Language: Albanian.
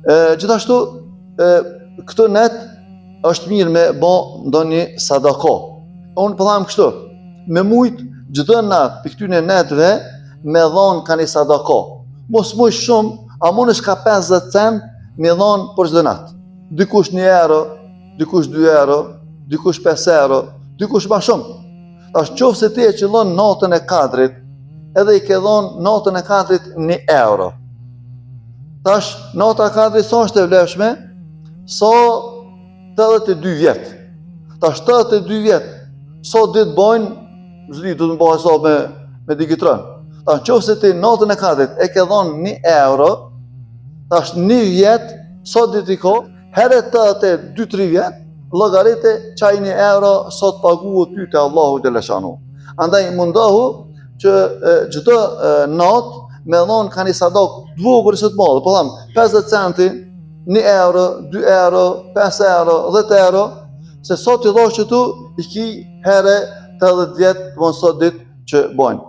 Gjithashtu, këtë net është mirë me bo ndonjë sadako. Unë pëllam kështu, me mujt çdo nat për këtyne netve me dhonë ka një sadako. Mos muj shumë, a mundesh ka 50 cent me dhonë për çdo nat. Dikush 1 euro, dikush 2 euro, dikush 5 euro, dikush ma shumë. Tash qoftë se ti e qëllon natën e kadrit, edhe i ke dhonë natën e kadrit 1 euro. Tash nata e kadrit sa është e vlefshme? Sa 82 vjet. Tash 82 vjet, sa ditë bojnë, zli du të më bëha sa me digitron. Tash qoftë se ti natën e kadrit e ke dhonë 1 euro, tash 1 vjet, sa ditë i ko, herët 2-3 vjet, llogarite çaj 1 euro sot paguhet ty te Allahu te leshanu. Andaj mundohu që çdo natë me dhonë ka një sadok dvogër së të madhe, po tham 50 centi, 1 euro, 2 euro, 5 euro, 10 euro, se sot i dhosh që tu, i ki here 80 vjetë, të mos sot ditë që bojnë.